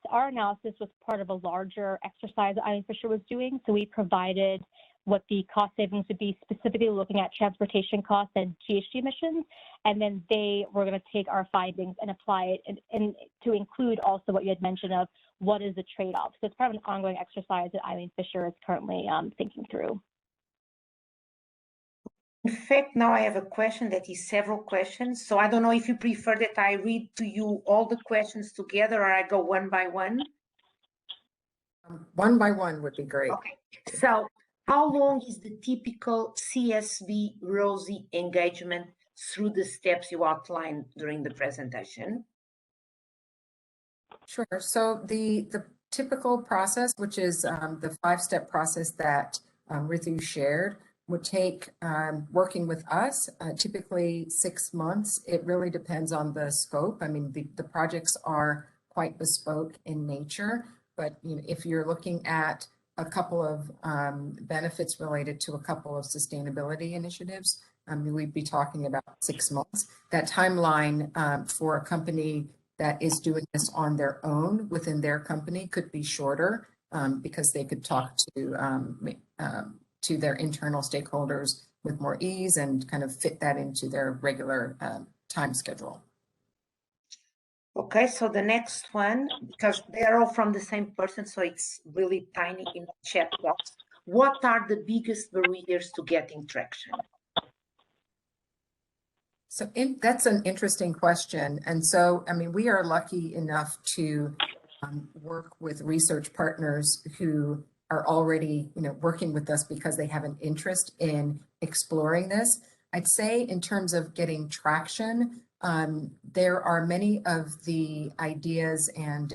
our analysis was part of a larger exercise that Eileen Fisher was doing. So we provided what the cost savings would be, specifically looking at transportation costs and GHG emissions. And then they were going to take our findings and apply it and to include also what you had mentioned of what is the trade-off. So it's part of an ongoing exercise that Eileen Fisher is currently thinking through.
In fact, now I have a question that is several questions. So I don't know if you prefer that I read to you all the questions together or I go one by one.
One by one would be great.
Okay. So how long is the typical CSV ROSI engagement through the steps you outlined during the presentation?
Sure. So the typical process, which is the 5-step process that Rithu shared, would take working with us typically 6 months. It really depends on the scope. I mean, the projects are quite bespoke in nature, but if you're looking at a couple of benefits related to a couple of sustainability initiatives, we'd be talking about 6 months. That timeline for a company that is doing this on their own within their company could be shorter because they could talk to their internal stakeholders with more ease and kind of fit that into their regular time schedule.
Okay, so the next one, because they're all from the same person, so it's really tiny in the chat box. What are the biggest barriers to getting traction?
So that's an interesting question. And so, I mean, we are lucky enough to work with research partners who are already, working with us because they have an interest in exploring this. I'd say in terms of getting traction, there are many of the ideas and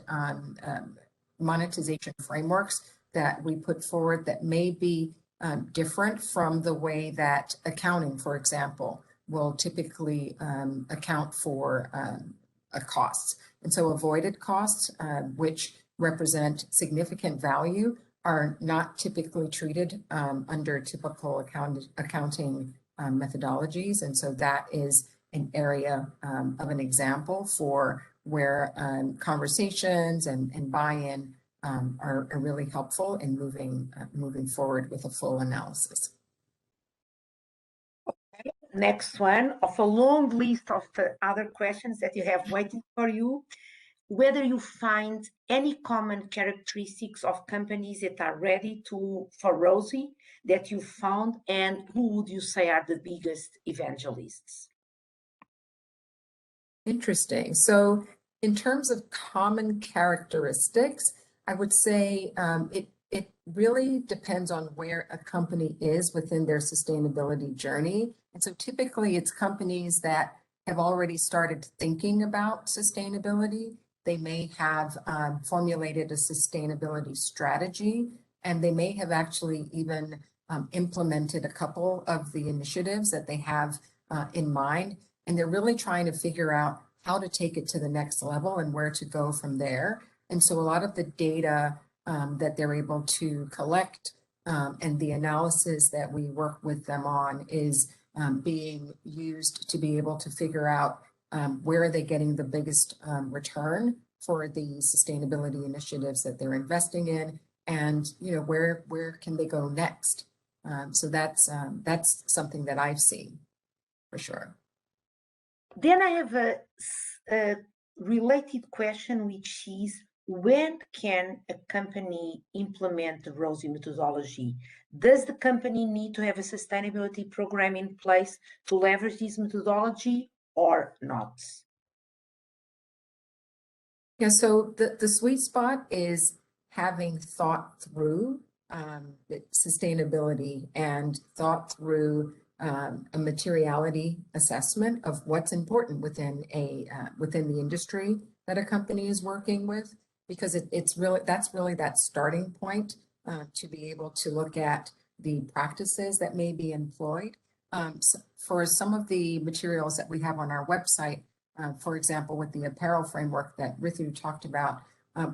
monetization frameworks that we put forward that may be different from the way that accounting, for example, will typically account for costs. And so avoided costs, which represent significant value, are not typically treated under typical accounting methodologies. And so that is an area of an example for where conversations and buy-in are really helpful in moving forward with a full analysis.
Next one of a long list of other questions that you have waiting for you. Whether you find any common characteristics of companies that are ready for ROSI that you found, and who would you say are the biggest evangelists?
Interesting. So in terms of common characteristics, I would say it really depends on where a company is within their sustainability journey. And so typically it's companies that have already started thinking about sustainability. They may have formulated a sustainability strategy, and they may have actually even implemented a couple of the initiatives that they have in mind. And they're really trying to figure out how to take it to the next level and where to go from there. And so a lot of the data that they're able to collect and the analysis that we work with them on is being used to be able to figure out where are they getting the biggest return for the sustainability initiatives that they're investing in, and where can they go next. So that's something that I've seen for sure.
Then I have a related question, which is, when can a company implement the ROSI methodology? Does the company need to have a sustainability program in place to leverage this methodology or not?
Yeah, so the sweet spot is having thought through sustainability and thought through a materiality assessment of what's important within the industry that a company is working with, because that's really that starting point to be able to look at the practices that may be employed. So for some of the materials that we have on our website, for example, with the apparel framework that Rithu talked about,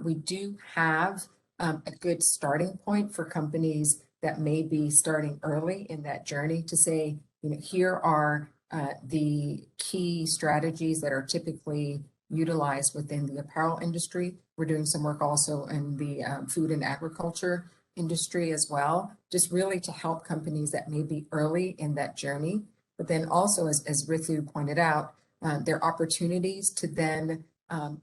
we do have a good starting point for companies that may be starting early in that journey to say, here are the key strategies that are typically utilized within the apparel industry. We're doing some work also in the food and agriculture industry as well, just really to help companies that may be early in that journey. But then also, as Rithu pointed out, there are opportunities to then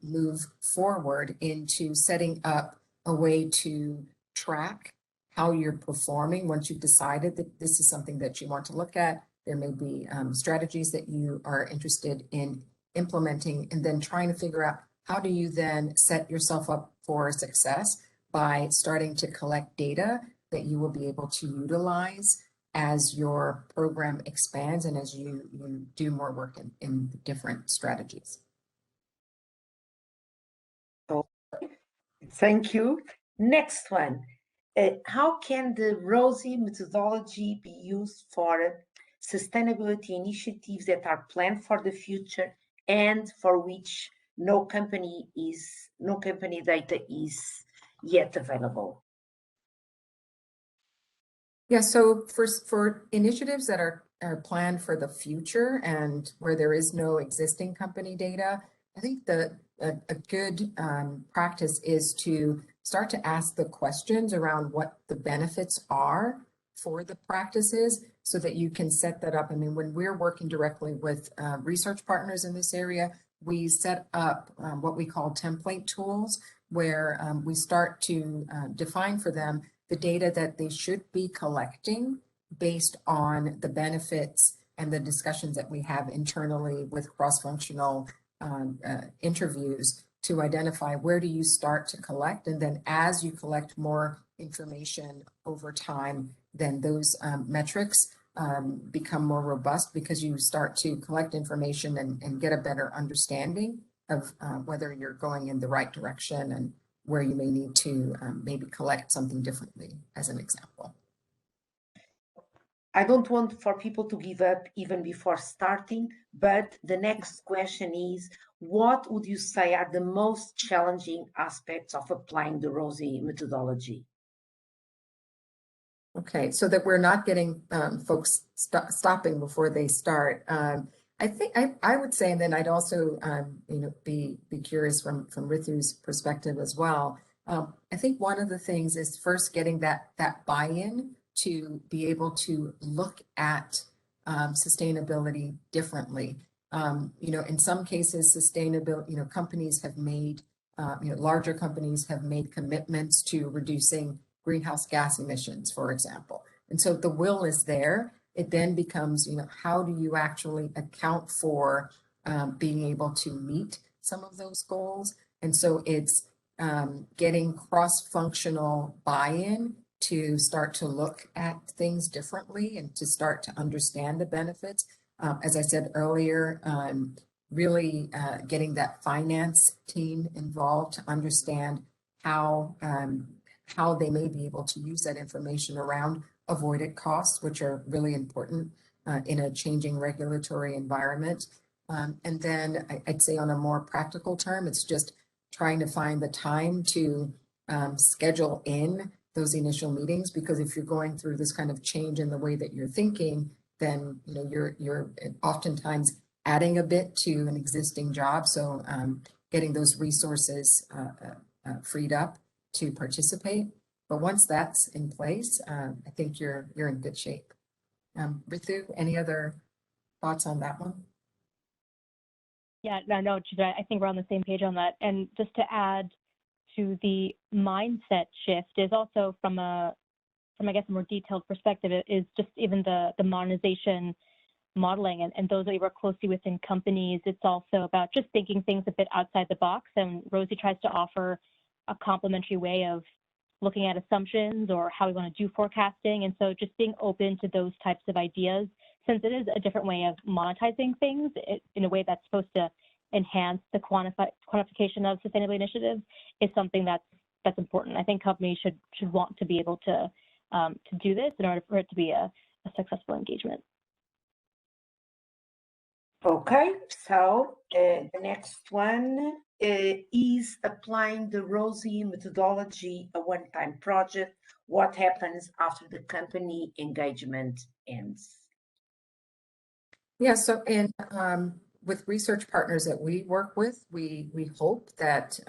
move forward into setting up a way to track how you're performing once you've decided that this is something that you want to look at. There may be strategies that you are interested in implementing, and then trying to figure out how do you then set yourself up for success by starting to collect data that you will be able to utilize as your program expands and as you do more work in different strategies.
Oh, thank you. Next one. How can the ROSI methodology be used for sustainability initiatives that are planned for the future and for which no company data is yet available?
Yeah, so for initiatives that are planned for the future and where there is no existing company data, I think a good practice is to start to ask the questions around what the benefits are for the practices so that you can set that up. I mean, when we're working directly with research partners in this area, we set up what we call template tools, where we start to define for them the data that they should be collecting based on the benefits and the discussions that we have internally with cross-functional interviews to identify where do you start to collect. And then as you collect more information over time, then those metrics become more robust because you start to collect information and get a better understanding of whether you're going in the right direction and where you may need to maybe collect something differently, as an example.
I don't want for people to give up even before starting, but the next question is, what would you say are the most challenging aspects of applying the ROSI methodology?
Okay, so that we're not getting folks stopping before they start. I think I would say, and then I'd also be curious from Rithu's perspective as well, I think one of the things is first getting that buy-in to be able to look at sustainability differently. In some cases, sustainability, companies have made, larger companies have made commitments to reducing greenhouse gas emissions, for example. And so the will is there. It then becomes, how do you actually account for being able to meet some of those goals? And so it's getting cross-functional buy-in to start to look at things differently and to start to understand the benefits. As I said earlier, really getting that finance team involved to understand how they may be able to use that information around avoided costs, which are really important in a changing regulatory environment. And then I'd say on a more practical term, it's just trying to find the time to schedule in those initial meetings, because if you're going through this kind of change in the way that you're thinking, then you're oftentimes adding a bit to an existing job. So getting those resources freed up to participate. But once that's in place, I think you're in good shape. Rithu, any other thoughts on that one?
Yeah, no, Chisara, I think we're on the same page on that. And just to add to the mindset shift is also from I guess, a more detailed perspective, is just even the monetization modeling and those that we work closely with in companies. It's also about just thinking things a bit outside the box. And ROSI tries to offer a complementary way of looking at assumptions or how we want to do forecasting. And so just being open to those types of ideas, since it is a different way of monetizing things in a way that's supposed to enhance the quantification of sustainability initiatives, is something that's important. I think companies should want to be able to do this in order for it to be a successful engagement.
Okay, so the next one is applying the ROSI methodology, a one-time project. What happens after the company engagement ends?
Yeah, so with research partners that we work with, we hope that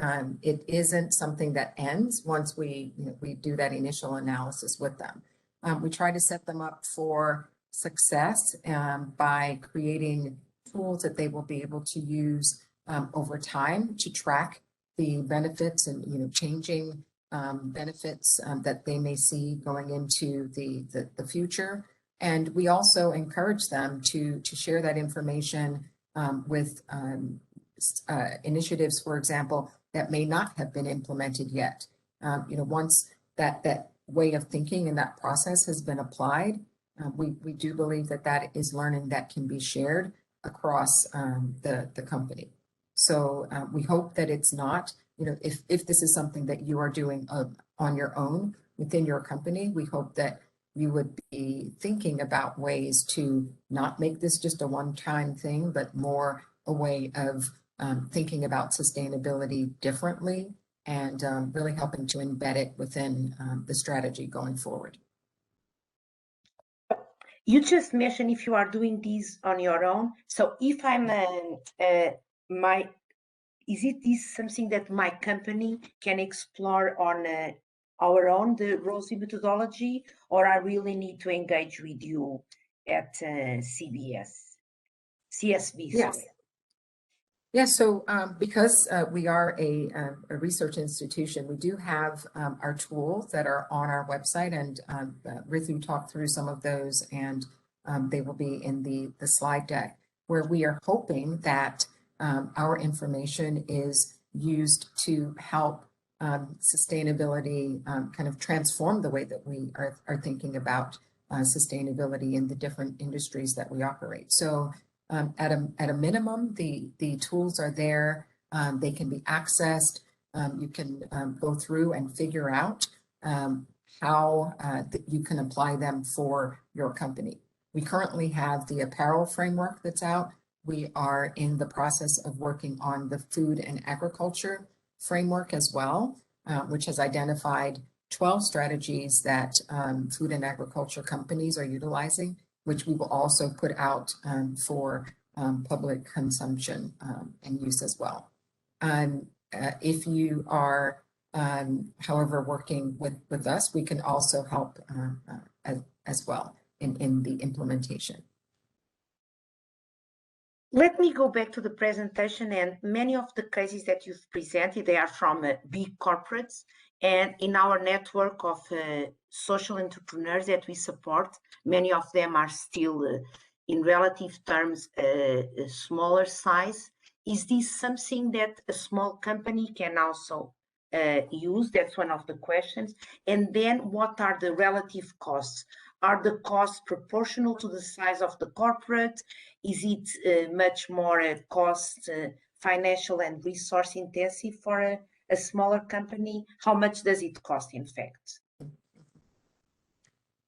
it isn't something that ends once we do that initial analysis with them. We try to set them up for success by creating tools that they will be able to use over time to track the benefits and changing benefits that they may see going into the future. And we also encourage them to share that information with initiatives, for example, that may not have been implemented yet. Once that way of thinking and that process has been applied, we do believe that is learning that can be shared across the company. So we hope that it's not, if this is something that you are doing on your own within your company, we hope that you would be thinking about ways to not make this just a one-time thing, but more a way of thinking about sustainability differently and really helping to embed it within the strategy going forward.
You just mentioned if you are doing this on your own. So if I'm is it this something that my company can explore on our own, the ROSI methodology, or I really need to engage with you at CSB?
Yes.
Sorry.
Yeah, so because we are a research institution, we do have our tools that are on our website, and Rithu talked through some of those, and they will be in the slide deck, where we are hoping that our information is used to help sustainability kind of transform the way that we are thinking about sustainability in the different industries that we operate. So at a minimum, the tools are there. They can be accessed. You can go through and figure out how you can apply them for your company. We currently have the apparel framework that's out. We are in the process of working on the food and agriculture framework as well, which has identified 12 strategies that food and agriculture companies are utilizing, which we will also put out for public consumption and use as well. If you are However, working with us, we can also help as well in the implementation.
Let me go back to the presentation, and many of the cases that you've presented, they are from big corporates, and in our network of social entrepreneurs that we support, many of them are still in relative terms smaller size. Is this something that a small company can also use? That's one of the questions. And then what are the relative costs? Are the costs proportional to the size of the corporate? Is it much more cost, financial and resource intensive for a smaller company? How much does it cost, in fact?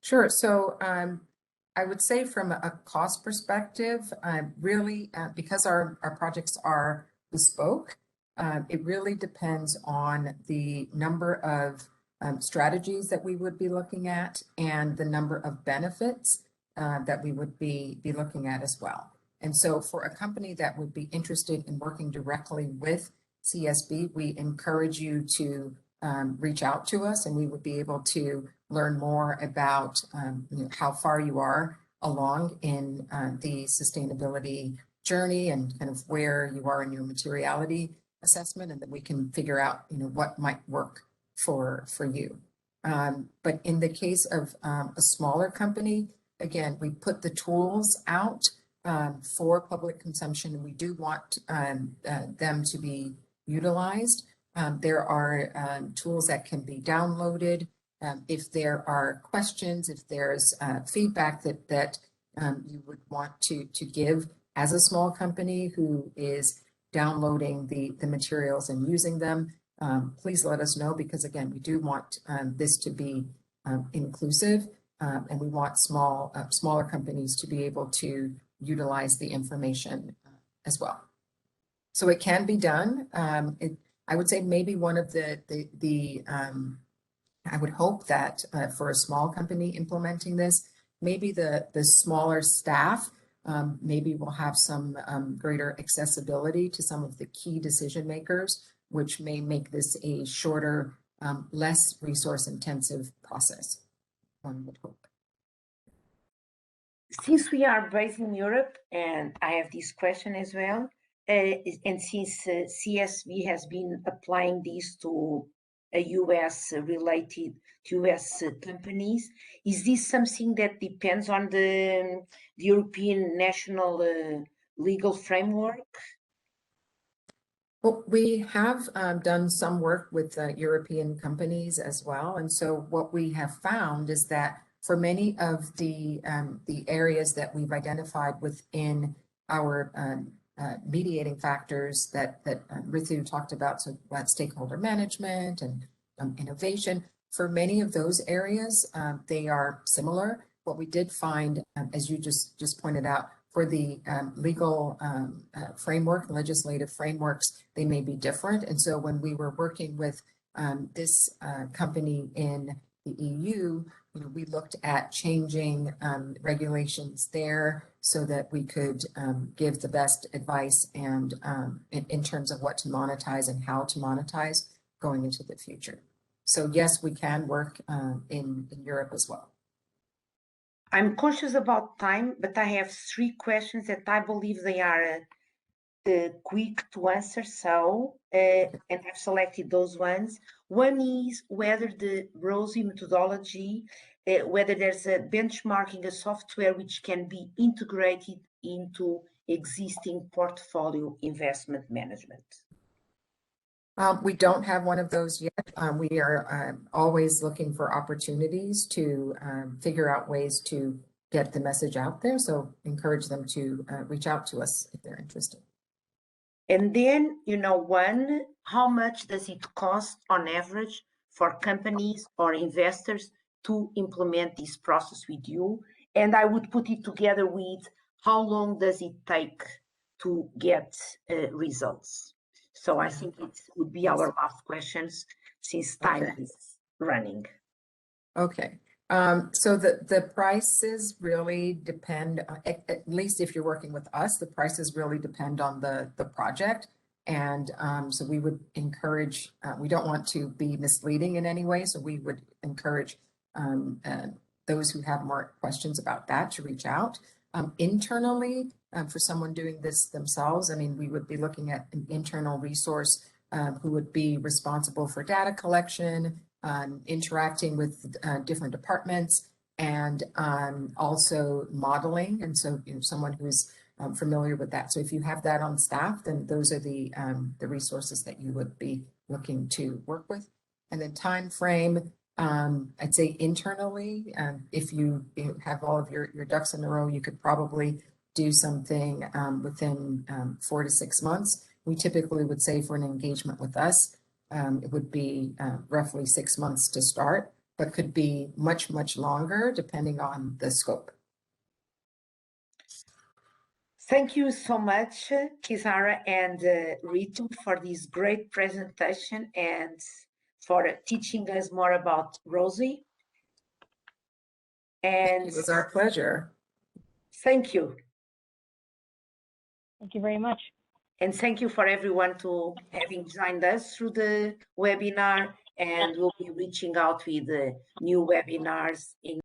Sure. So I would say from a cost perspective, really, because our projects are bespoke, it really depends on the number of strategies that we would be looking at and the number of benefits that we would be looking at as well. And so for a company that would be interested in working directly with CSB, we encourage you to reach out to us, and we would be able to learn more about how far you are along in the sustainability journey and kind of where you are in your materiality assessment, and then we can figure out what might work for you. But in the case of a smaller company, again, we put the tools out for public consumption, and we do want them to be utilized. There are tools that can be downloaded. If there are questions, if there's feedback that you would want to give as a small company who is downloading the materials and using them, please let us know, because again, we do want this to be inclusive, and we want smaller companies to be able to utilize the information as well. So it can be done. I would say maybe one of I would hope that for a small company implementing this, maybe the smaller staff maybe will have some greater accessibility to some of the key decision makers, which may make this a shorter, less resource intensive process, one would hope.
Since we are based in Europe, and I have this question as well, and since CSB has been applying this to a US companies, is this something that depends on the European national legal framework?
Well, we have done some work with European companies as well. And so what we have found is that for many of the areas that we've identified within our mediating factors that Rithu talked about, so about stakeholder management and innovation, for many of those areas, they are similar. What we did find, as you just pointed out, for the legal framework, legislative frameworks, they may be different. And so when we were working with this company in the EU, we looked at changing regulations there so that we could give the best advice and in terms of what to monetize and how to monetize going into the future. So yes, we can work in Europe as well.
I'm conscious about time, but I have 3 questions that I believe they are quick to answer. So, and I've selected those ones. One is whether the ROSI methodology, whether there's a benchmarking, a software which can be integrated into existing portfolio investment management.
We don't have one of those yet. We are always looking for opportunities to figure out ways to get the message out there. So encourage them to reach out to us if they're interested.
And then, one, how much does it cost on average for companies or investors to implement this process with you? And I would put it together with how long does it take to get results? So I think it would be our last questions since time is running.
Okay. So the prices really depend, at least if you're working with us, the prices really depend on the project And so we would encourage, we don't want to be misleading in any way, so we would encourage those who have more questions about that to reach out. Internally, for someone doing this themselves, I mean, we would be looking at an internal resource who would be responsible for data collection, interacting with different departments, and also modeling. And so, you know, someone who's familiar with that. So if you have that on staff, then those are the resources that you would be looking to work with. And then time frame, I'd say internally, if you have all of your ducks in a row, you could probably do something within 4 to 6 months. We typically would say for an engagement with us, it would be roughly 6 months to start, but could be much, much longer depending on the scope.
Thank you so much, Chisara and Rithu, for this great presentation and for teaching us more about ROSI. And
it was our pleasure.
Thank you.
Thank you very much.
And thank you for everyone to having joined us through the webinar, and we'll be reaching out with new webinars in